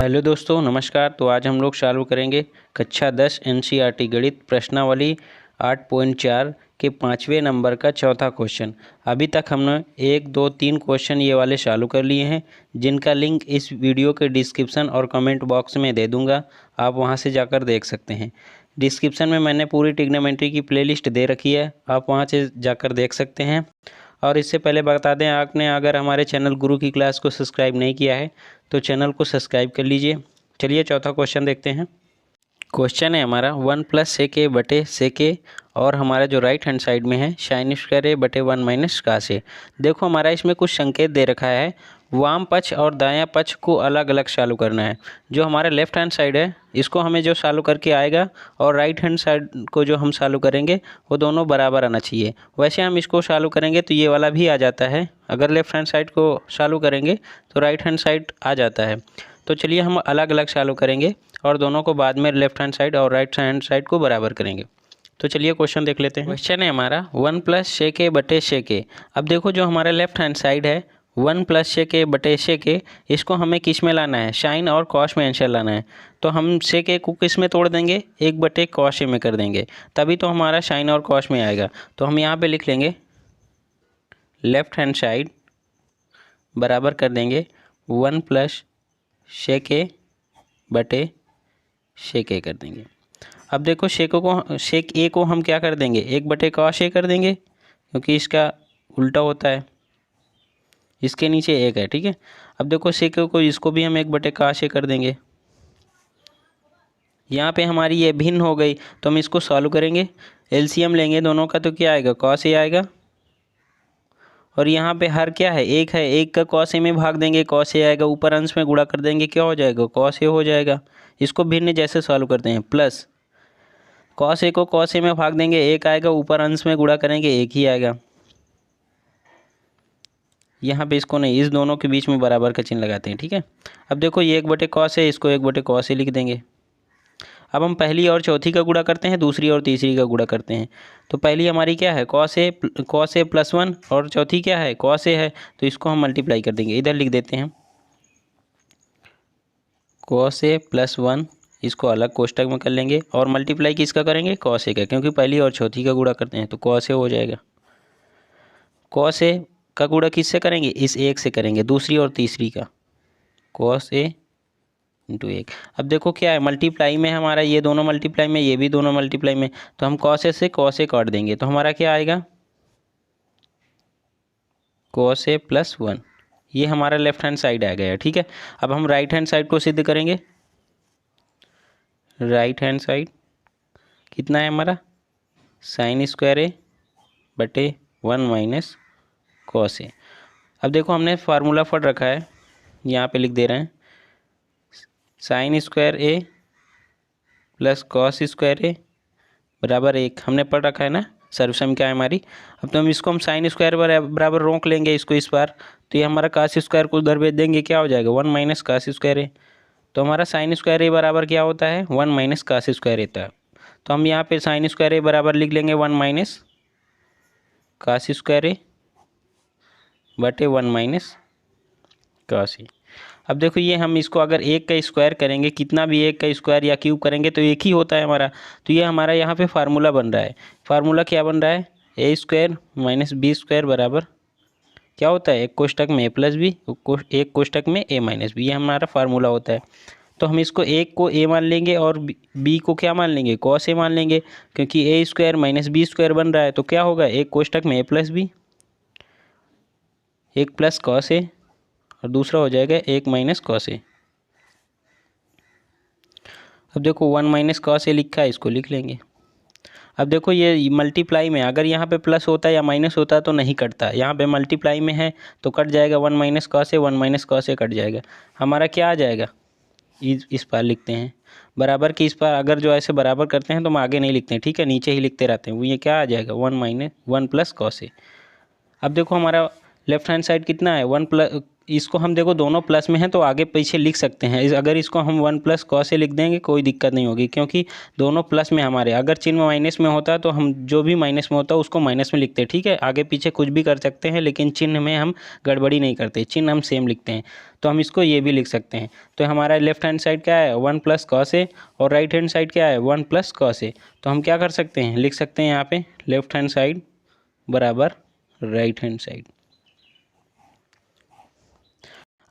Hello दोस्तों, नमस्कार। तो आज हम लोग चालू करेंगे कक्षा 10 एनसीईआरटी गणित प्रश्नावली 8.4 के 5वें नंबर का चौथा क्वेश्चन। अभी तक हमने 1, 2, 3 क्वेश्चन ये वाले चालू कर लिए हैं, जिनका लिंक इस वीडियो के डिस्क्रिप्शन और कमेंट बॉक्स में दे दूंगा। आप वहां से जाकर देख सकते हैं। डिस्क्रिप्शन में मैंने पूरी ट्रिग्नोमेट्री की प्लेलिस्ट दे रखी है, आप वहाँ से जाकर देख सकते हैं। और इससे पहले बता दें, आपने अगर हमारे चैनल गुरु की क्लास को सब्सक्राइब नहीं किया है तो चैनल को सब्सक्राइब कर लीजिए। चलिए चौथा क्वेश्चन देखते हैं। क्वेश्चन है हमारा 1 + sec a / sec a और हमारा जो राइट हैंड साइड में है sin² a / 1 - cos a। देखो हमारा इसमें कुछ संकेत दे रखा है, वाम पक्ष और दायां पक्ष को अलग अलग चालू करना है। जो हमारा लेफ्ट हैंड साइड है इसको हमें जो चालू करके आएगा और राइट हैंड साइड को जो हम चालू करेंगे वो दोनों बराबर आना चाहिए। वैसे हम इसको चालू करेंगे तो ये वाला भी आ जाता है, अगर लेफ्ट हैंड साइड को चालू करेंगे तो राइट हैंड साइड आ जाता है। तो चलिए हम अलग अलग चालू करेंगे और दोनों को बाद में लेफ्ट हैंड साइड और राइट हैंड साइड को बराबर करेंगे। तो चलिए क्वेश्चन देख लेते हैं। क्वेश्चन है हमारा 1 + sec a / sec a। अब देखो जो हमारा लेफ्ट हैंड साइड है 1 + sec a / sec a, इसको हमें किस में लाना है, साइन और कॉस में आंसर लाना है। तो हम sec a को किस में तोड़ देंगे, 1 / cos a में कर देंगे, तभी तो हमारा साइन और कॉस में आएगा। तो हम यहाँ पे लिख लेंगे लेफ्ट हैंड साइड बराबर कर देंगे 1 + sec a / sec a कर देंगे। अब देखो sec a को हम क्या कर देंगे, 1 / cos a कर देंगे, क्योंकि इसका उल्टा होता है, इसके नीचे 1 है, ठीक है। अब देखो sec a को इसको भी हम 1 / cos a कर देंगे। यहाँ पे हमारी ये भिन्न हो गई तो हम इसको सॉल्व करेंगे, एलसीएम लेंगे दोनों का, तो क्या आएगा, cos a आएगा। और यहाँ पे हर क्या है, 1 है, 1 का cos a में भाग देंगे, cos a आएगा, ऊपर अंश में गुणा कर देंगे, क्या हो जाएगा, cos a हो जाएगा। इसको भिन्न जैसे सॉल्व करते हैं, प्लस cos a को cos a में भाग देंगे, 1 आएगा, ऊपर अंश में गुणा करेंगे, 1 ही आएगा। यहाँ पे इसको नहीं, इस दोनों के बीच में बराबर का चिन्ह लगाते हैं, ठीक है। अब देखो ये 1 / cos a, इसको 1 / cos a लिख देंगे। अब हम पहली और चौथी का गुणा करते हैं, दूसरी और तीसरी का गुणा करते हैं। तो पहली हमारी क्या है, cos a + 1, और चौथी क्या है, cos a है, तो इसको हम मल्टीप्लाई कर देंगे। इधर लिख देते हैं cos a + 1, इसको अलग कोष्टक में कर लेंगे और मल्टीप्लाई किसका करेंगे, cos a का, क्योंकि पहली और चौथी का गुणा करते हैं तो cos a हो जाएगा। cos a का गुणा किससे करेंगे, इस 1 से करेंगे, दूसरी और तीसरी का, cos a × 1। अब देखो क्या है, मल्टीप्लाई में हमारा ये दोनों मल्टीप्लाई में, ये भी दोनों मल्टीप्लाई में, तो हम cos a से cos a काट देंगे, तो हमारा क्या आएगा, cos a + 1। ये हमारा लेफ्ट हैंड साइड आ गया, ठीक है। अब हम राइट हैंड साइड को सिद्ध करेंगे। राइट हैंड साइड कितना है हमारा, sin² a / 1 - cos a। अब देखो हमने फार्मूला पढ़ रखा है, यहाँ पे लिख दे रहे हैं, sin² a + cos² a बराबर 1, हमने पढ़ रखा है ना, सर्वसम क्या है हमारी। अब तो हम इसको हम sin² बराबर रोक लेंगे इसको इस बार, तो ये हमारा cos² को उधर भेज देंगे, क्या हो जाएगा, 1 - cos² a। तो हमारा sin² a बराबर क्या होता है, 1 - cos² a था। तो हम यहाँ पे sin² a बराबर लिख लेंगे 1 - cos² a / 1 - cos a। अब देखो ये हम इसको अगर 1 का स्क्वायर करेंगे, कितना भी 1 का स्क्वायर या क्यूब करेंगे तो एक ही होता है हमारा। तो ये हमारा यहाँ पे फार्मूला बन रहा है। फार्मूला क्या बन रहा है, a² - b² बराबर क्या होता है, एक कोष्टक में a + b, एक कोष्टक में a - b, ये हमारा फार्मूला होता है। तो हम इसको 1 को a मान लेंगे और b को क्या मान लेंगे, cos a मान लेंगे, क्योंकि a² - b² बन रहा है, तो क्या होगा, एक कोष्टक में a + b, एक प्लस cos a और दूसरा हो जाएगा 1 - cos a। अब देखो 1 - cos a लिखा है, इसको लिख लेंगे। अब देखो ये मल्टीप्लाई में, अगर यहाँ पे प्लस होता या माइनस होता तो नहीं कटता, यहाँ पे मल्टीप्लाई में है तो कट जाएगा, 1 - cos a 1 - cos a cut जाएगा, हमारा क्या आ जाएगा, इस पार लिखते हैं बराबर की, इस पार अगर जो ऐसे बराबर करते हैं तो हम आगे नहीं लिखते हैं, ठीक है, नीचे ही लिखते रहते हैं। वो ये क्या आ जाएगा, 1 + cos a। अब देखो हमारा लेफ्ट हैंड साइड कितना है 1 प्लस, इसको हम देखो दोनों प्लस में है तो आगे पीछे लिख सकते हैं। अगर इसको हम 1 प्लस कॉस ए लिख देंगे कोई दिक्कत नहीं होगी, क्योंकि दोनों प्लस में हमारे। अगर चिन्ह माइनस में होता तो हम जो भी माइनस में होता उसको माइनस में लिखते, ठीक है। आगे पीछे कुछ भी कर सकते हैं लेकिन चिन्ह में हम गड़बड़ी नहीं करते, चिन्ह हम सेम लिखते हैं। तो हम इसको ये भी लिख सकते हैं। तो हमारा लेफ्ट हैंड साइड क्या है 1 प्लस कॉस ए, और राइट हैंड साइड क्या है 1 प्लस कॉस ए। तो हम क्या कर सकते हैं, लिख सकते हैं यहाँ पे लेफ्ट हैंड साइड बराबर राइट हैंड साइड।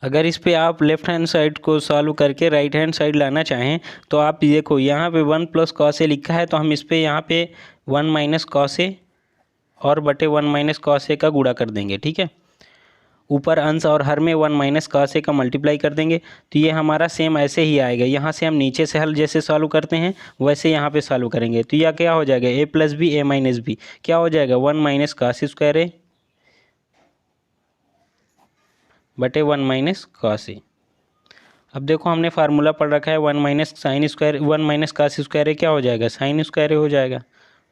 अगर इस पे आप लेफ्ट हैंड साइड को सॉल्व करके राइट हैंड साइड लाना चाहें तो आप देखो यहाँ पे 1 प्लस कॉस ए लिखा है, तो हम इस पे यहाँ पे 1 माइनस कॉस ए और बटे 1 माइनस कॉस ए का गुणा कर देंगे, ठीक है। ऊपर अंश और हर में 1 माइनस कॉस ए का मल्टीप्लाई कर देंगे, तो ये हमारा सेम ऐसे ही आएगा। यहाँ से हम नीचे से हल जैसे सॉल्व करते हैं वैसे यहाँ पे सॉल्व करेंगे। तो यह क्या हो जाएगा ए plus B A minus B, क्या हो जाएगा 1 माइनस कॉस स्क्वायर ए बटे 1 माइनस कॉस ए। अब देखो हमने फार्मूला पढ़ रखा है 1 minus sine square, 1 minus cos square A क्या हो जाएगा साइन स्क्वायर ए हो जाएगा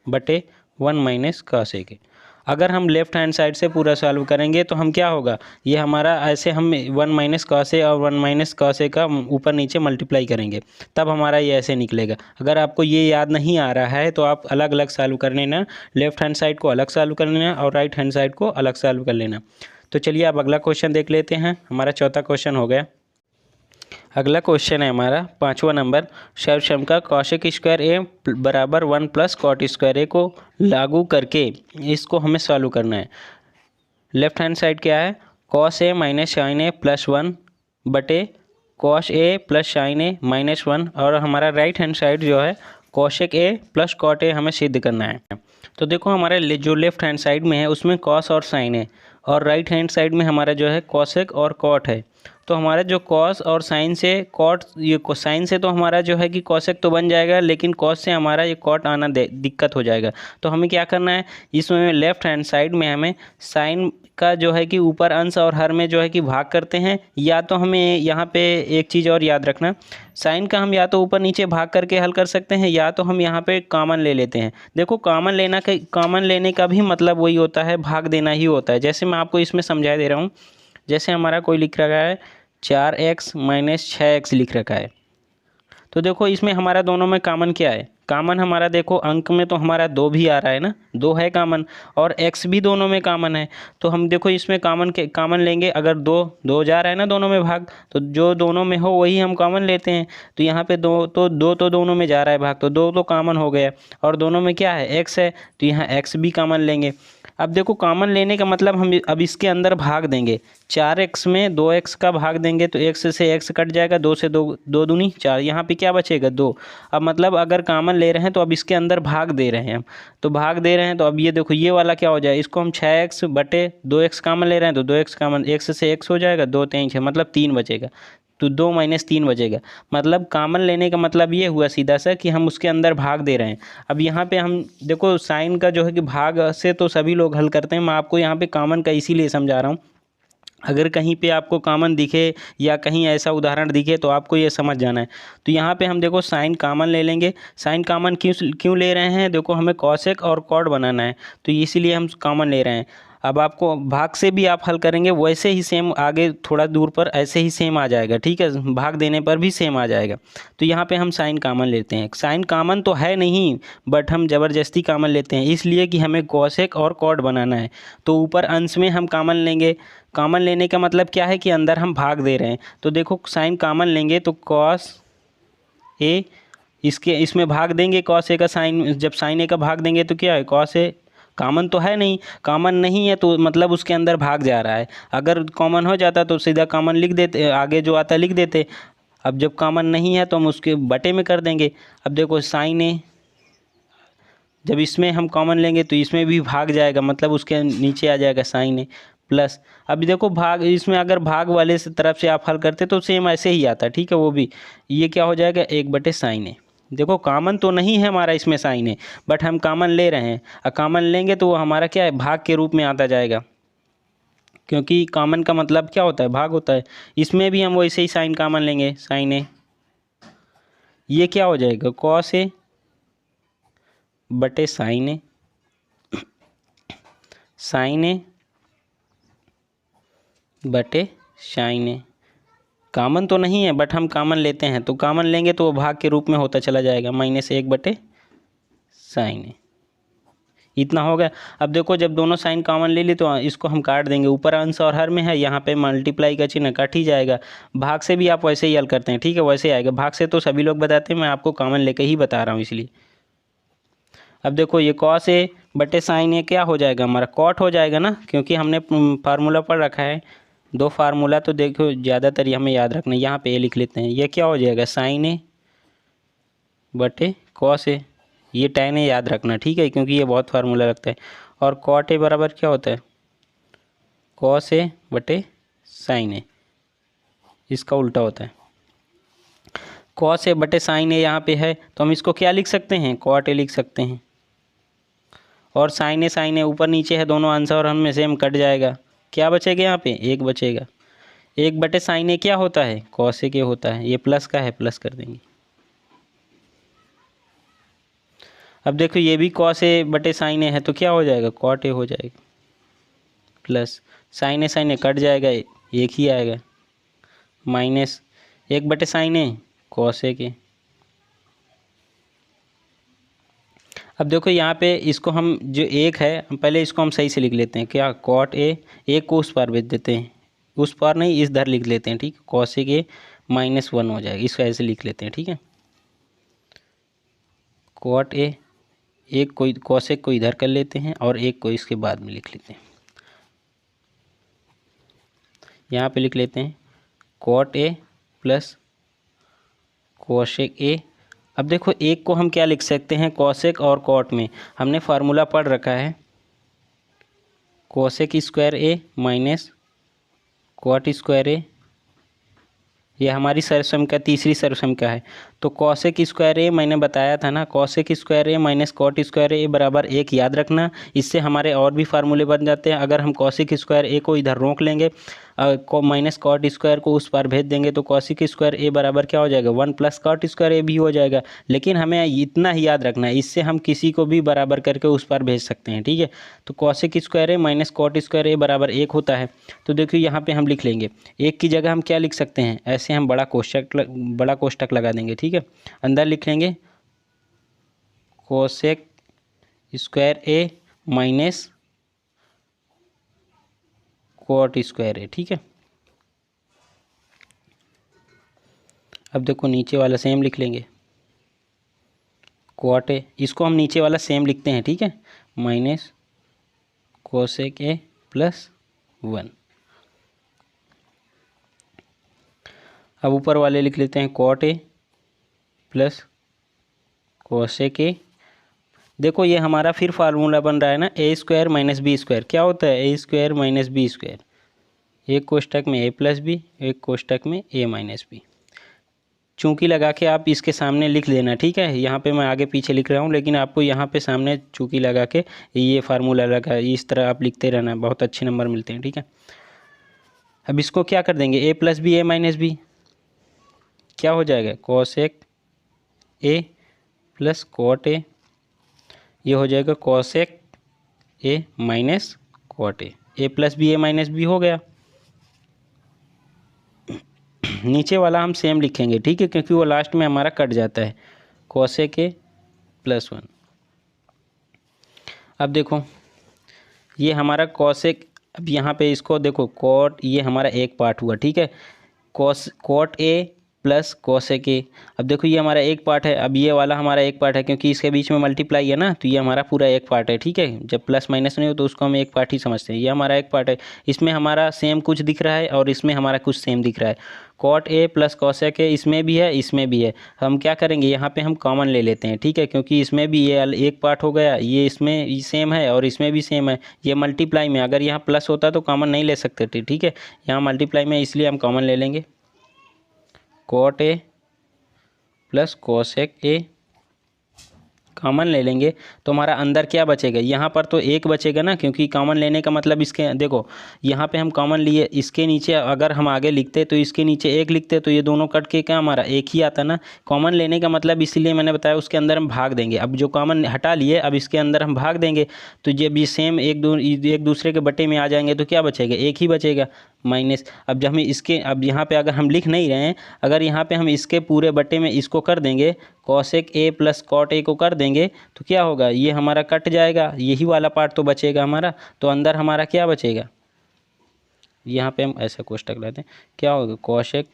बटे 1 माइनस कॉस ए के। अगर हम लेफ्ट हैंड साइड से पूरा सॉल्व करेंगे तो हम क्या होगा, ये हमारा ऐसे हम 1 माइनस कॉस ए और 1 माइनस कॉस ए का ऊपर नीचे मल्टीप्लाई करेंगे, तब हमारा ये ऐसे निकलेगा। अगर आपको ये याद नहीं आ रहा है तो आप अलग अलग सॉल्व कर लेना, लेफ्ट हैंड साइड को अलग सॉल्व कर लेना और राइट हैंड साइड को अलग सॉल्व कर लेना। तो चलिए अब अगला क्वेश्चन देख लेते हैं, हमारा चौथा क्वेश्चन हो गया। अगला क्वेश्चन है हमारा 5वां नंबर, सर्वसम का कॉशेक स्क्वायर ए बराबर 1 प्लस कॉट स्क्वायर ए को लागू करके इसको हमें सॉल्व करना है। लेफ्ट हैंड साइड क्या है cos A minus sine A plus 1 बटे cos A plus sine A minus 1, और हमारा राइट हैंड साइड जो है cosec A plus cot A हमें सिद्ध करना है। तो देखो हमारे जो लेफ्ट हैंड साइड में है उसमें कॉस और साइन है, और राइट हैंड साइड में हमारा जो है कॉशेक और कॉट है। तो हमारा जो कॉस और साइन से कॉट, ये साइन से तो हमारा जो है कि कॉसेक तो बन जाएगा, लेकिन कॉस से हमारा ये कॉट आना दिक्कत हो जाएगा। तो हमें क्या करना है, इसमें लेफ्ट हैंड साइड में हमें साइन का जो है कि ऊपर अंश और हर में जो है कि भाग करते हैं, या तो हमें यहाँ पे एक चीज़ और याद रखना, साइन का हम या तो ऊपर नीचे भाग करके हल कर सकते हैं, या तो हम यहाँ पे कॉमन ले लेते हैं। देखो कॉमन लेने का भी मतलब वही होता है, भाग देना ही होता है। जैसे मैं आपको इसमें समझा दे रहा हूँ, जैसे हमारा कोई लिख रखा है 4x माइनस 6x लिख रखा है, तो देखो इसमें हमारा दोनों में कॉमन क्या है, कॉमन हमारा देखो अंक में तो हमारा 2 भी आ रहा है ना, 2 है कॉमन, और x भी दोनों में कॉमन है। तो हम देखो इसमें कॉमन लेंगे, अगर 2 जा रहा है ना दोनों में भाग, तो जो दोनों में हो वही हम कॉमन लेते हैं। तो यहाँ पे 2 तो दोनों में जा रहा है भाग, तो 2 तो कॉमन हो गया, और दोनों में क्या है x है, तो यहाँ x भी कॉमन लेंगे। अब देखो कॉमन लेने का मतलब हम अब इसके अंदर भाग देंगे, 4x में 2x का भाग देंगे तो x से x कट जाएगा, 2 से 2 दूनी 4, यहाँ पे क्या बचेगा 2। अब मतलब अगर कॉमन ले रहे हैं तो अब इसके अंदर भाग दे रहे हैं हम, तो भाग दे रहे हैं तो अब ये देखो ये वाला क्या हो जाए, इसको हम 6x बटे 2x कॉमन ले रहे हैं तो 2x कॉमन, x से x हो जाएगा, 2 3 6 मतलब 3 बचेगा, तो 2 माइनस 3 बचेगा। मतलब कॉमन लेने का मतलब ये हुआ सीधा सा कि हम उसके अंदर भाग दे रहे हैं। अब यहाँ पे हम देखो साइन का जो है कि भाग से तो सभी लोग हल करते हैं, मैं आपको यहाँ पे कॉमन का इसीलिए समझा रहा हूँ। अगर कहीं पे आपको कॉमन दिखे या कहीं ऐसा उदाहरण दिखे तो आपको ये समझ जाना है। तो यहाँ पे हम देखो साइन कॉमन ले लेंगे, साइन कॉमन क्यों ले रहे हैं, देखो हमें कॉसेक और कॉट बनाना है तो इसीलिए हम कॉमन ले रहे हैं। अब आपको भाग से भी आप हल करेंगे वैसे ही सेम आगे थोड़ा दूर पर ऐसे ही सेम आ जाएगा, ठीक है, भाग देने पर भी सेम आ जाएगा। तो यहाँ पे हम साइन कॉमन लेते हैं, साइन कॉमन तो है नहीं बट हम ज़बरदस्ती कॉमन लेते हैं इसलिए कि हमें कॉसेक और कॉट बनाना है। तो ऊपर अंश में हम कॉमन लेंगे, कॉमन लेने का मतलब क्या है कि अंदर हम भाग दे रहे हैं। तो देखो साइन कॉमन लेंगे तो कॉस ए, इसमें भाग देंगे कॉस ए का साइन, जब साइन ए का भाग देंगे तो क्या है कॉस ए, कॉमन तो है नहीं, कॉमन नहीं है तो मतलब उसके अंदर भाग जा रहा है। अगर कॉमन हो जाता तो सीधा कॉमन लिख देते, आगे जो आता लिख देते। अब जब कॉमन नहीं है तो हम उसके बटे में कर देंगे। अब देखो साइन ए, जब इसमें हम कॉमन लेंगे तो इसमें भी भाग जाएगा, मतलब उसके नीचे आ जाएगा साइन ए प्लस। अभी देखो भाग, इसमें अगर भाग वाले से तरफ से आप हल करते तो सेम ऐसे ही आता, ठीक है, वो भी ये क्या हो जाएगा 1 बटे साइन ए। देखो कॉमन तो नहीं है हमारा इसमें साइन है बट हम कॉमन ले रहे हैं, और कॉमन लेंगे तो वो हमारा क्या है भाग के रूप में आता जाएगा, क्योंकि कॉमन का मतलब क्या होता है भाग होता है। इसमें भी हम वैसे ही साइन कॉमन लेंगे, साइन ए, ये क्या हो जाएगा कॉस ए बटे साइन ए, साइन ए बटे साइन ए। कॉमन तो नहीं है बट हम कॉमन लेते हैं, तो कॉमन लेंगे तो वो भाग के रूप में होता चला जाएगा, -1 बटे साइन ए। इतना हो गया। अब देखो जब दोनों साइन कॉमन ले ली तो इसको हम काट देंगे, ऊपर अंश और हर में है, यहाँ पे मल्टीप्लाई का चिन्ह कट ही जाएगा। भाग से भी आप वैसे ही हल करते हैं, ठीक है, वैसे आएगा। भाग से तो सभी लोग बताते हैं, मैं आपको कॉमन लेके ही बता रहा हूँ इसलिए। अब देखो ये कॉस ए बटे साइन ए क्या हो जाएगा हमारा, कॉट हो जाएगा ना, क्योंकि हमने फार्मूला पढ़ रखा है। दो फार्मूला तो देखो ज़्यादातर ये हमें याद रखना है, यहाँ पे ए लिख लेते हैं। ये क्या हो जाएगा, साइन ए बटे कॉस ए। ये tan ए याद रखना, ठीक है, क्योंकि ये बहुत फार्मूला लगता है। और कॉट ए बराबर क्या होता है, कॉस ए बटे साइन ए, इसका उल्टा होता है। कॉस ए बटे साइन ए यहाँ पे है, तो हम इसको क्या लिख सकते हैं, कॉट ए लिख सकते हैं। और साइन ए ऊपर नीचे है, दोनों आंसर और हम में सेम कट जाएगा। क्या बचेगा यहाँ पे, 1 बचेगा। 1 बटे साइन ए क्या होता है, कॉस ए के होता है। ये प्लस का है, प्लस कर देंगे। अब देखो ये भी कॉस ए बटे साइन ए है, तो क्या हो जाएगा, कॉट ए हो जाएगा। प्लस साइन ए कट जाएगा, एक ही आएगा। -1 बटे साइन ए कॉस ए के। अब देखो यहाँ पे इसको हम जो एक है, हम पहले इसको हम सही से लिख लेते हैं। क्या, कॉट ए, एक को उस पार भेज देते हैं, उस पार नहीं इस धर लिख लेते हैं, ठीक है। कॉस ए के -1 हो जाएगा, इसको ऐसे लिख लेते हैं, ठीक है। कॉट ए, एक को कॉस ए को इधर कर लेते हैं और एक को इसके बाद में लिख लेते हैं। यहाँ पे लिख लेते हैं cot A plus cosec A. अब देखो एक को हम क्या लिख सकते हैं, कोसेक और कॉट में हमने फार्मूला पढ़ रखा है, कोसेक स्क्वायर ए माइनस कॉट स्क्वायर ए। ये हमारी सर्वसंख्या, तीसरी सर्वसंख्या है। तो कॉसेक स्क्वायर ए मैंने बताया था ना, कॉसेक स्क्वायर ए माइनस कॉट स्क्वायर ए बराबर 1 याद रखना। इससे हमारे और भी फार्मूले बन जाते हैं। अगर हम कॉसेक स्क्वायर ए को इधर रोक लेंगे, माइनस कॉट स्क्वायर को उस पार भेज देंगे, तो कॉसेक स्क्वायर ए बराबर क्या हो जाएगा, 1 प्लस कॉट स्क्वायर ए भी हो जाएगा। लेकिन हमें इतना ही याद रखना है, इससे हम किसी को भी बराबर करके उस पार भेज सकते हैं, ठीक है। तो कॉसेक स्क्वायर ए माइनस कॉट स्क्वायर ए बराबर 1 होता है। तो देखिए यहाँ पे हम लिख लेंगे, 1 की जगह हम क्या लिख सकते हैं, ऐसे हम बड़ा कोष्टक लगा देंगे, ठीक है। अंदर लिख लेंगे कोसेक स्क्वायर ए माइनस कॉट स्क्वायर ए, ठीक है। अब देखो नीचे वाला सेम लिख लेंगे, कॉट ए, इसको हम नीचे वाला सेम लिखते हैं, ठीक है, माइनस कोसेक ए प्लस 1। अब ऊपर वाले लिख लेते हैं cot A plus cosec A. देखो ये हमारा फिर फार्मूला बन रहा है ना, A square minus B square. क्या होता है, A square minus B square, एक कोष्टक में ए प्लस बी, एक कोष्टक में ए माइनस बी। चूंकि लगा के आप इसके सामने लिख देना, ठीक है। यहाँ पे मैं आगे पीछे लिख रहा हूँ, लेकिन आपको यहाँ पे सामने चूंकि लगा के ये फार्मूला लगा, इस तरह आप लिखते रहना, बहुत अच्छे नंबर मिलते हैं, ठीक है। अब इसको क्या कर देंगे, A plus B A minus B, क्या हो जाएगा, cosec A plus cot A. ये हो जाएगा cosec A minus cot A plus B A minus B हो गया। नीचे वाला हम सेम लिखेंगे, ठीक है, क्योंकि वो लास्ट में हमारा कट जाता है, कोसेक ए प्लस 1। अब देखो ये हमारा कोसेक, अब यहाँ पे इसको देखो कॉट, ये हमारा एक पार्ट हुआ, ठीक है, cot A plus cosec A. अब देखो ये हमारा एक पार्ट है, अब ये वाला हमारा एक पार्ट है, क्योंकि इसके बीच में मल्टीप्लाई है ना, तो ये हमारा पूरा एक पार्ट है, ठीक है। जब प्लस माइनस नहीं हो तो उसको हम एक पार्ट ही समझते हैं। ये हमारा एक पार्ट है, इसमें हमारा सेम कुछ दिख रहा है और इसमें हमारा कुछ सेम दिख रहा है। Cot A plus cosec A इसमें भी है, इसमें भी है। हम क्या करेंगे, यहाँ पे हम कॉमन ले लेते हैं, ठीक है, क्योंकि इसमें भी ये एक पार्ट हो गया, ये इसमें सेम है और इसमें भी सेम है। ये मल्टीप्लाई में, अगर यहाँ प्लस होता तो कॉमन नहीं ले सकते थे, ठीक है। यहाँ मल्टीप्लाई में इसलिए हम कॉमन ले लेंगे, cot A plus cosec A common ले लेंगे तो हमारा अंदर क्या बचेगा, यहाँ पर तो एक बचेगा ना, क्योंकि कॉमन लेने का मतलब इसके देखो यहाँ पे हम कॉमन लिए, इसके नीचे अगर हम आगे लिखते तो इसके नीचे एक लिखते तो ये दोनों कट के क्या हमारा एक ही आता ना। कॉमन लेने का मतलब इसीलिए मैंने बताया उसके अंदर हम भाग देंगे। अब जो कॉमन हटा लिए अब इसके अंदर हम भाग देंगे तो जब ये सेम एक दूसरे के बटे में आ जाएंगे तो क्या बचेगा, एक ही बचेगा माइनस। अब जब हम इसके अब यहाँ पे अगर हम लिख नहीं रहे हैं, अगर यहाँ पे हम इसके पूरे बटे में इसको कर देंगे cosec A plus cot A को कर देंगे तो क्या होगा, ये हमारा कट जाएगा, यही वाला पार्ट तो बचेगा हमारा। तो अंदर हमारा क्या बचेगा, यहाँ पे हम ऐसा कोष्टक लाते हैं, क्या होगा cosec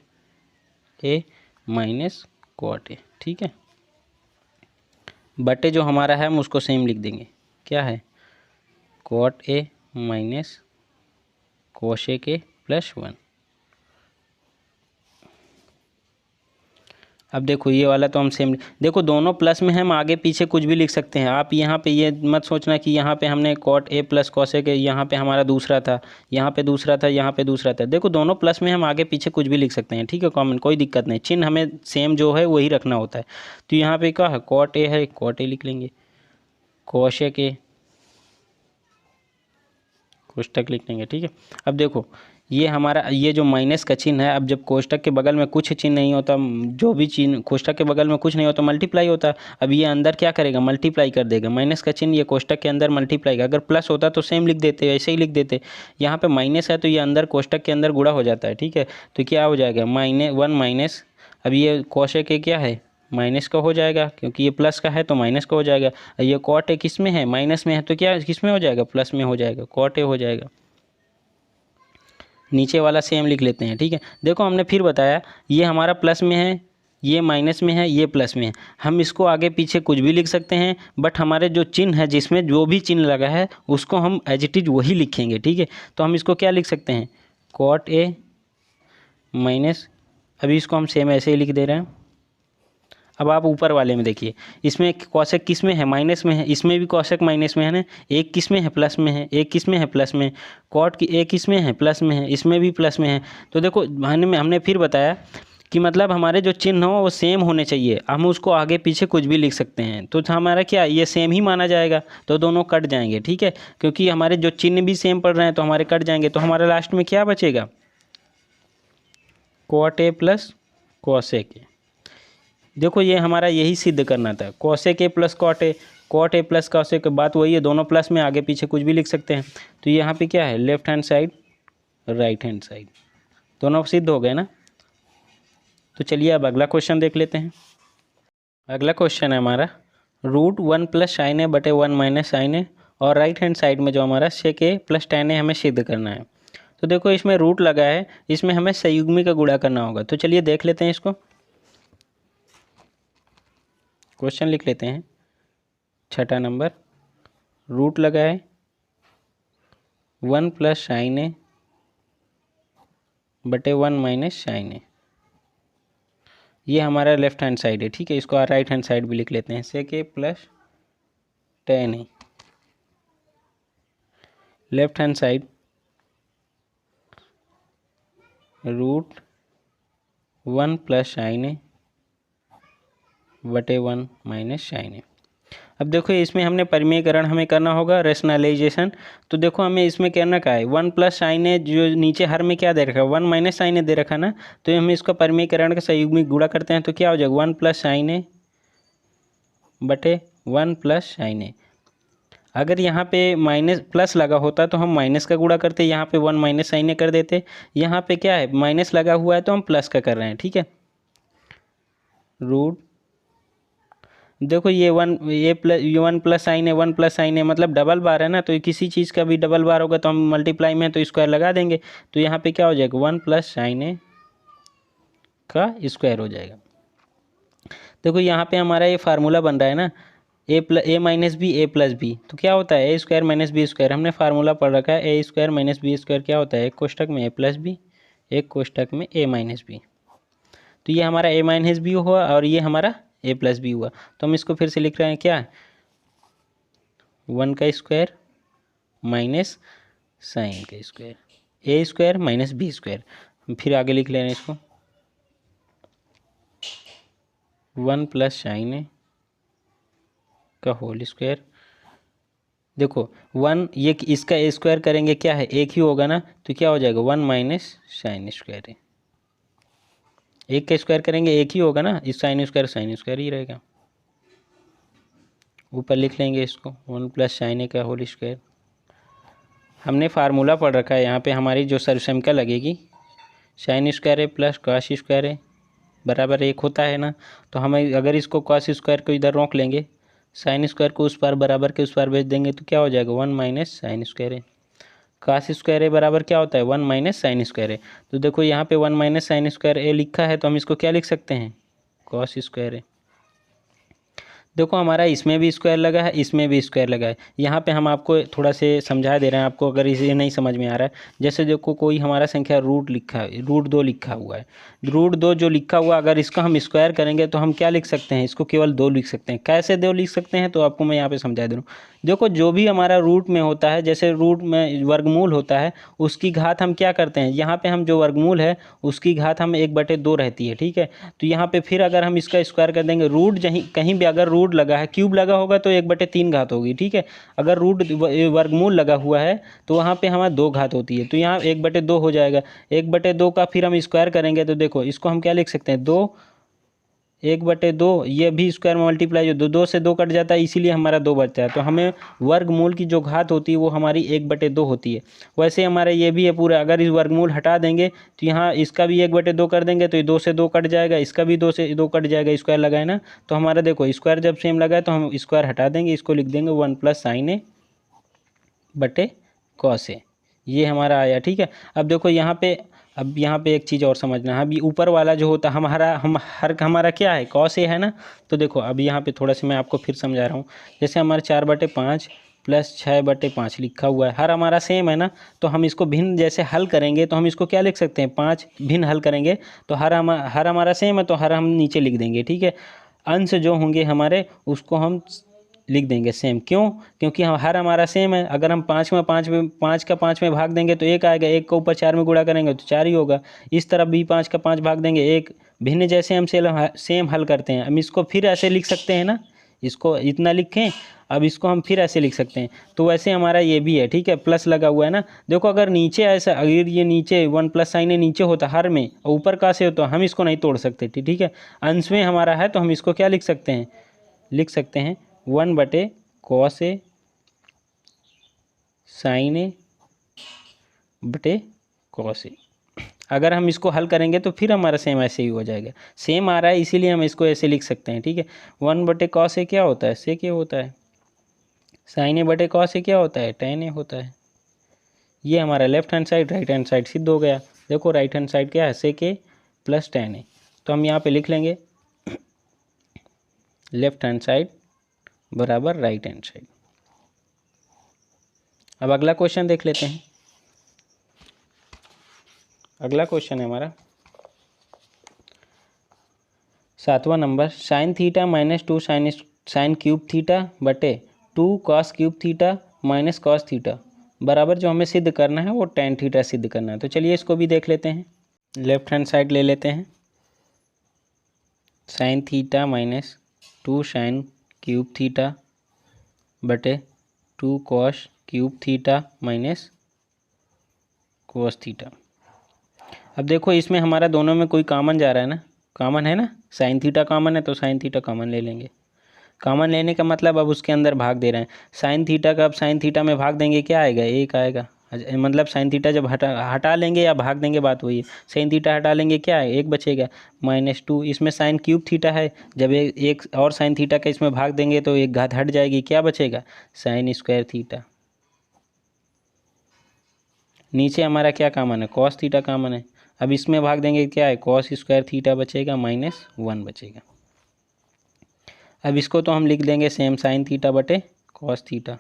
A minus cot A, ठीक है। बटे जो हमारा है हम उसको सेम लिख देंगे, क्या है cot A minus cosec A plus 1। अब देखो ये वाला तो हम सेम, देखो दोनों प्लस में हम आगे पीछे कुछ भी लिख सकते हैं। आप यहाँ पे ये मत सोचना कि यहाँ पे हमने cot A plus cosec A, यहाँ पे हमारा दूसरा था, यहाँ पे दूसरा था, यहाँ पे दूसरा था। देखो दोनों प्लस में हम आगे पीछे कुछ भी लिख सकते हैं, ठीक है, कॉमन कोई दिक्कत नहीं, चिन्ह हमें सेम जो है वही रखना होता है। तो यहाँ पे क्या है कॉट ए है, कॉट ए लिख लेंगे, कोशेक ए कोष्टक लिख लेंगे, ठीक है। अब देखो ये हमारा ये जो माइनस का चिन्ह है, अब जब कोष्टक के बगल में कुछ चिन्ह नहीं होता, जो भी चिन्ह कोष्टक के बगल में कुछ नहीं होता मल्टीप्लाई होता। अब ये अंदर क्या करेगा, मल्टीप्लाई कर देगा, माइनस का चिन्ह ये कोष्टक के अंदर मल्टीप्लाई का, अगर प्लस होता तो सेम लिख देते, ऐसे ही लिख देते। यहाँ पे माइनस है तो ये अंदर कोष्टक के अंदर गुणा हो जाता है, ठीक है। तो क्या हो जाएगा -1 माइनस, अब ये कोशेक के क्या है माइनस का हो जाएगा, क्योंकि ये प्लस का है तो माइनस का हो जाएगा। ये कॉट ए किस में है, माइनस में है, तो क्या किस में हो जाएगा, प्लस में हो जाएगा, कॉट ए हो जाएगा। नीचे वाला सेम लिख लेते हैं, ठीक है। देखो हमने फिर बताया ये हमारा प्लस में है, ये माइनस में है, ये प्लस में है। हम इसको आगे पीछे कुछ भी लिख सकते हैं, बट हमारे जो चिन्ह है जिसमें जो भी चिन्ह लगा है उसको हम एज इट इज वही लिखेंगे, ठीक है। तो हम इसको क्या लिख सकते हैं कॉट ए माइनस, अभी इसको हम सेम ऐसे ही लिख दे रहे हैं। अब आप ऊपर वाले में देखिए, इसमें कॉसेक किस में है, माइनस में है, इसमें भी कॉसेक माइनस में है ना, एक किस में है प्लस में है, एक किस में है प्लस में, कॉट की एक किस में है प्लस में है, इसमें भी प्लस में है। तो देखो हमने फिर बताया कि मतलब हमारे जो चिन्ह हो वो सेम होने चाहिए, हम उसको आगे पीछे कुछ भी लिख सकते हैं तो हमारा क्या ये सेम ही माना जाएगा, तो दोनों कट जाएंगे, ठीक है। क्योंकि हमारे जो चिन्ह भी सेम पड़ रहे हैं तो हमारे कट जाएंगे, तो हमारे लास्ट में क्या बचेगा cot A plus cosec A. देखो ये हमारा यही सिद्ध करना था, cosec A plus cot A plus cosec, बात वही है, दोनों प्लस में आगे पीछे कुछ भी लिख सकते हैं। तो यहाँ पे क्या है left hand side right hand side, दोनों सिद्ध हो गए ना। तो चलिए अब अगला क्वेश्चन देख लेते हैं। अगला क्वेश्चन है हमारा √1 प्लस साइन ए बटे 1 माइनस साइन ए, और राइट हैंड साइड में जो हमारा सेक ए प्लस tan ए हमें सिद्ध करना है। तो देखो इसमें रूट लगा है, इसमें हमें संयुग्मी का गुणा करना होगा। तो चलिए देख लेते हैं इसको, क्वेश्चन लिख लेते हैं। छठा नंबर, रूट लगा है 1 प्लस साइन ए बटे 1 माइनस साइन ए, ये हमारा लेफ्ट हैंड साइड है, ठीक है। इसको राइट हैंड साइड भी लिख लेते हैं, sec A plus tan A, left hand side √1 plus sine A बटे 1 माइनस साइन ए। अब देखो इसमें हमने परिमेयकरण हमें करना होगा, रेशनलाइजेशन। तो देखो हमें इसमें करना क्या है, 1 प्लस साइन ए जो नीचे हर में क्या दे रखा है 1 माइनस साइन ए दे रखा ना, तो हमें इसका परिमेयकरण का संयुग्मी गुणा करते हैं तो क्या हो जाएगा 1 प्लस साइन ए बटे 1 प्लस साइन ए। अगर यहाँ पे माइनस प्लस लगा होता तो हम माइनस का गुणा करते, यहाँ पे 1 माइनस साइन ए कर देते। यहाँ पे क्या है माइनस लगा हुआ है तो हम प्लस का कर रहे हैं, ठीक है। रूट देखो ये 1 प्लस साइन ए 1 प्लस साइन ए मतलब डबल बार है ना, तो किसी चीज़ का भी डबल बार होगा तो हम मल्टीप्लाई में तो स्क्वायर लगा देंगे। तो यहाँ पे क्या हो जाएगा 1 प्लस साइन ए का स्क्वायर हो जाएगा। देखो यहाँ पे हमारा ये फार्मूला बन रहा है ना, ए माइनस बी ए प्लस बी, तो क्या होता है A square minus B square, हमने फार्मूला पढ़ रखा है A square minus B square क्या होता है, एक कोष्टक में ए प्लस बी, एक कोष्टक में ए माइनस बी। तो ये हमारा ए माइनस बी हुआ और ये हमारा ए प्लस बी हुआ। तो हम इसको फिर से लिख रहे हैं क्या 1 का स्क्वायर माइनस साइन का स्क्वायर, ए स्क्वायर माइनस बी स्क्वायर। फिर आगे लिख ले रहे हैं इसको 1 प्लस साइन ए का होल स्क्वायर। देखो 1 ये इसका स्क्वायर करेंगे क्या है, एक ही होगा ना, तो क्या हो जाएगा 1 माइनस साइन स्क्वायर है। एक का स्क्वायर करेंगे एक ही होगा ना, इस साइन स्क्वायर ही रहेगा। ऊपर लिख लेंगे इसको 1 प्लस साइन ए का होल स्क्वायर। हमने फार्मूला पढ़ रखा है यहाँ पे, हमारी जो सर्वसमीका लगेगी साइन स्क्वायर ए प्लस कॉस स्क्वायर ए बराबर 1 होता है ना। तो हमें अगर इसको कॉस स्क्वायर को इधर रोक लेंगे, साइन स्क्वायर को उस पार बराबर के उस पार भेज देंगे, तो क्या हो जाएगा 1 माइनस साइन स्क्वायर ए। कॉस स्क्वायर ए बराबर क्या होता है 1 माइनस साइन स्क्वायर ए। तो देखो यहाँ पे 1 माइनस साइन स्क्वायर ए लिखा है, तो हम इसको क्या लिख सकते हैं कॉस स्क्वायर ए। देखो हमारा इसमें भी स्क्वायर लगा है, इसमें भी स्क्वायर लगा है। यहाँ पे हम आपको थोड़ा से समझा दे रहे हैं, आपको अगर इसे नहीं समझ में आ रहा है। जैसे देखो कोई हमारा संख्या रूट लिखा है, √2 लिखा हुआ है, √2 जो लिखा हुआ, अगर इसका हम स्क्वायर करेंगे तो हम क्या लिख सकते हैं, इसको केवल 2 लिख सकते हैं। कैसे 2 लिख सकते हैं, तो आपको मैं यहाँ पे समझा दे रहा हूँ। देखो जो भी हमारा रूट में होता है, जैसे रूट में वर्गमूल होता है, उसकी घात हम क्या करते हैं, यहाँ पे हम जो वर्गमूल है उसकी घात हम 1/2 रहती है, ठीक है। तो यहाँ पे फिर अगर हम इसका स्क्वायर कर देंगे, रूट कहीं भी अगर रूट लगा है, क्यूब लगा होगा तो 1/3 घात होगी, ठीक है। अगर रूट वर्गमूल लगा हुआ है तो वहाँ पे हमारा 2 घात होती है, तो यहाँ 1/2 हो जाएगा। 1/2 का फिर हम स्क्वायर करेंगे तो देखो इसको हम क्या लिख सकते हैं 2, 1/2, ये भी स्क्वायर में मल्टीप्लाई, जो 2 से 2 कट जाता है, इसीलिए हमारा 2 बचता है। तो हमें वर्गमूल की जो घात होती है वो हमारी 1/2 होती है। वैसे हमारा ये भी है पूरा, अगर इस वर्गमूल हटा देंगे तो यहाँ इसका भी 1/2 कर देंगे, तो ये 2 से 2 कट जाएगा, इसका भी 2 से 2 कट जाएगा, स्क्वायर लगा है ना। तो हमारा देखो स्क्वायर जब सेम लगा है तो हम स्क्वायर हटा देंगे, इसको लिख देंगे 1 प्लस साइन ए बटे कॉस ए, ये हमारा आया, ठीक है। अब देखो अब यहाँ पे एक चीज़ और समझना है। अभी ऊपर वाला जो होता है हमारा क्या है कॉस ए है ना। तो देखो अब यहाँ पे थोड़ा सा मैं आपको फिर समझा रहा हूँ। जैसे हमारा 4/5 प्लस 6/5 लिखा हुआ है, हर हमारा सेम है ना। तो हम इसको भिन्न जैसे हल करेंगे तो हम इसको क्या लिख सकते हैं 5 भिन्न हल करेंगे, तो हर हमारा सेम है तो हर हम नीचे लिख देंगे, ठीक है। अंश जो होंगे हमारे उसको हम लिख देंगे सेम, क्यों, क्योंकि हम हर हमारा सेम है। अगर हम 5 का 5 में भाग देंगे तो 1 आएगा, 1 को ऊपर 4 में गुणा करेंगे तो 4 ही होगा। इस तरफ भी 5 का 5 भाग देंगे 1, भिन्न जैसे हम सेम हल करते हैं। हम इसको फिर ऐसे लिख सकते हैं ना, इसको इतना लिखें, अब इसको हम फिर ऐसे लिख सकते हैं। तो वैसे हमारा ये भी है, ठीक है, प्लस लगा हुआ है ना। देखो अगर नीचे ऐसा, अगर ये नीचे 1 प्लस साइन नीचे होता हर में और ऊपर का से होता, हम इसको नहीं तोड़ सकते, ठीक है। अंश में हमारा है तो हम इसको क्या लिख सकते हैं, लिख सकते हैं 1/cos ए साइन ए बटे कॉस ए। अगर हम इसको हल करेंगे तो फिर हमारा सेम ऐसे ही हो जाएगा, सेम आ रहा है इसीलिए हम इसको ऐसे लिख सकते हैं, ठीक है। 1/cos ए क्या होता है, से क्या होता है, साइन ए बटे कॉस ए क्या होता है, tan ए होता है। ये हमारा left hand side right hand side सिद्ध हो गया। देखो राइट हैंड साइड क्या है, sec ए प्लस tan ए। तो हम यहाँ पे लिख लेंगे लेफ्ट हैंड साइड बराबर राइट हैंड साइड। अब अगला क्वेश्चन देख लेते हैं। अगला क्वेश्चन है हमारा 7वां number, sine theta minus 2 sine cube theta बटे 2 cos cube theta minus cos theta बराबर, जो हमें सिद्ध करना है वो tan थीटा सिद्ध करना है। तो चलिए इसको भी देख लेते हैं। लेफ्ट हैंड साइड ले लेते हैं, sign theta minus 2 sine cube theta बटे 2 cos cube theta minus cos theta. अब देखो इसमें हमारा दोनों में कोई कॉमन जा रहा है ना, कॉमन है ना, साइन थीटा कॉमन है तो साइन थीटा कॉमन ले लेंगे। कॉमन लेने का मतलब अब उसके अंदर भाग दे रहे हैं, साइन थीटा का अब साइन थीटा में भाग देंगे क्या आएगा, 1 आएगा। मतलब साइन थीटा जब हटा लेंगे या भाग देंगे बात वही है, साइन थीटा हटा लेंगे क्या है 1 बचेगा, -2। इसमें साइन क्यूब थीटा है, जब एक और साइन थीटा का इसमें भाग देंगे तो एक घात हट जाएगी, क्या बचेगा साइन स्क्वायर थीटा। नीचे हमारा क्या कॉमन है, कॉस थीटा कॉमन है। अब इसमें भाग देंगे क्या है, कॉस स्क्वायर थीटा बचेगा -1 बचेगा। अब इसको तो हम लिख देंगे सेम साइन थीटा बटे कॉस थीटा।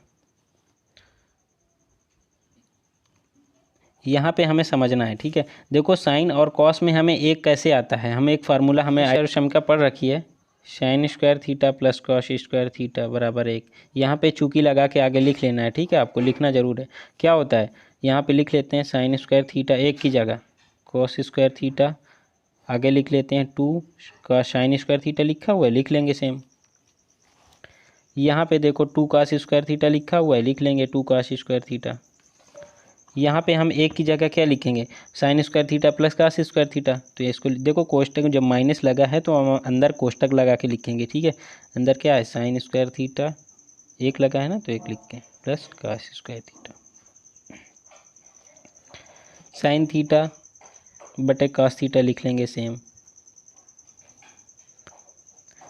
यहाँ पे हमें समझना है, ठीक है। देखो साइन और कॉस में हमें एक कैसे आता है, हमें एक फार्मूला हमें आयरशम पढ़ रखी है, sign square theta plus cos square theta बराबर 1। यहाँ पे चूकी लगा के आगे लिख लेना है, ठीक है, आपको लिखना जरूर है। क्या होता है यहाँ पे लिख लेते हैं साइन स्क्वायर थीटा 1 की जगह कॉस स्क्वायर थीटा, आगे लिख लेते हैं 2 का साइन स्क्वायर थीटा लिखा हुआ है, लिख लेंगे सेम। यहाँ पे देखो 2 cos स्क्वायर थीटा लिखा हुआ है, लिख लेंगे 2 cos स्क्वायर थीटा। यहाँ पे हम एक की जगह क्या लिखेंगे, sine square theta plus cos square theta. तो इसको देखो कोष्टक जब माइनस लगा है तो हम अंदर कोष्टक लगा के लिखेंगे, ठीक है। अंदर क्या है, साइन स्क्वायर थीटा, एक लगा है ना तो एक लिख के, plus cos square theta. Sine theta बटे कास थीटा लिख लेंगे सेम।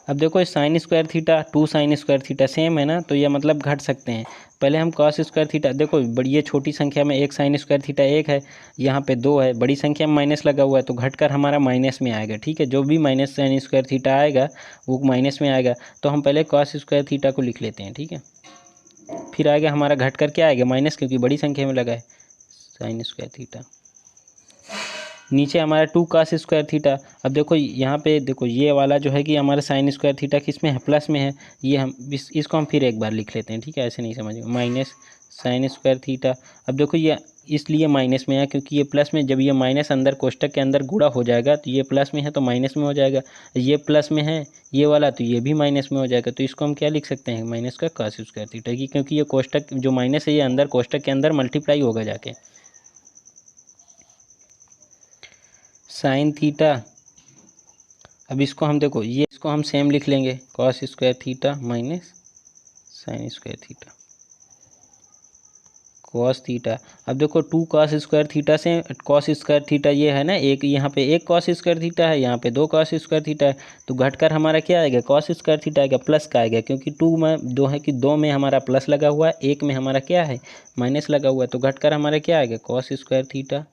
अब देखो sine square theta 2 sine square theta same है ना, तो ये मतलब घट सकते हैं। पहले हम कॉस स्क्वायर थीटा, देखो बड़ी ये छोटी संख्या में एक साइन स्क्वायर थीटा एक है, यहाँ पे 2 है, बड़ी संख्या में माइनस लगा हुआ है तो घटकर हमारा माइनस में आएगा, ठीक है। जो भी माइनस साइन स्क्वायर थीटा आएगा वो माइनस में आएगा। तो हम पहले कॉस स्क्वायर थीटा को लिख लेते हैं, ठीक है। फिर आएगा हमारा घटकर क्या आएगा, माइनस, क्योंकि बड़ी संख्या में लगा है साइन स्क्वायर थीटा। नीचे हमारा 2 cos स्क्वायर थीटा। अब देखो यहाँ पे देखो ये वाला जो है कि हमारा साइन स्क्वायर थीटा किस में है, प्लस में है। ये हम इसको हम फिर एक बार लिख लेते हैं, ठीक है, ऐसे नहीं समझेंगे, माइनस साइन स्क्वायर थीटा। अब देखो ये इसलिए माइनस में है क्योंकि ये प्लस में, जब ये माइनस अंदर कोष्टक के अंदर गुणा हो जाएगा तो ये प्लस में है तो माइनस में हो जाएगा। ये प्लस में है ये वाला तो ये भी माइनस में हो जाएगा। तो इसको हम क्या लिख सकते हैं, माइनस का cos स्क्वायर थीटा की, क्योंकि ये कोष्टक जो माइनस है ये अंदर कोष्टक के अंदर मल्टीप्लाई होगा जाके। साइन थीटा, अब इसको हम देखो ये इसको हम सेम लिख लेंगे, cos square theta minus sine square theta cos theta. अब देखो 2 cos स्क्वायर थीटा से cos स्क्वायर थीटा ये है ना, एक यहाँ पे एक cos स्क्वायर थीटा है, यहाँ पे 2 cos स्क्वायर थीटा है। तो घटकर हमारा क्या आएगा, cos स्क्वायर थीटा आएगा, प्लस का आएगा, क्योंकि 2 में 2 है कि 2 में हमारा प्लस लगा हुआ है, एक में हमारा क्या है माइनस लगा हुआ है। तो घटकर हमारा क्या आएगा, cos स्क्वायर थीटा।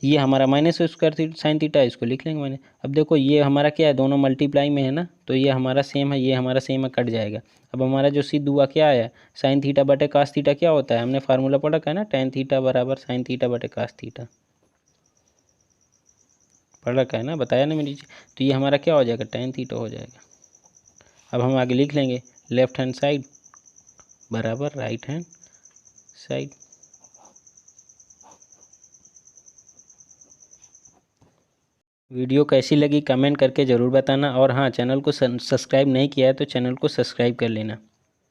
ये हमारा minus square theta sine theta, इसको लिख लेंगे मैंने। अब देखो ये हमारा क्या है, दोनों मल्टीप्लाई में है ना, तो ये हमारा सेम है, ये हमारा सेम है, कट जाएगा। अब हमारा जो सिद्ध हुआ क्या आया, साइन थीटा बटे कास थीटा क्या होता है, हमने फार्मूला पढ़ा है ना, tan थीटा बराबर साइन थीटा बटे कास थीटा, पढ़ रखा है ना, बताया ना मेरी। तो ये हमारा क्या हो जाएगा, tan थीटा हो जाएगा। अब हम आगे लिख लेंगे लेफ्ट हैंड साइड बराबर राइट हैंड साइड। वीडियो कैसी लगी कमेंट करके ज़रूर बताना, और हाँ, चैनल को सब्सक्राइब नहीं किया है तो चैनल को सब्सक्राइब कर लेना।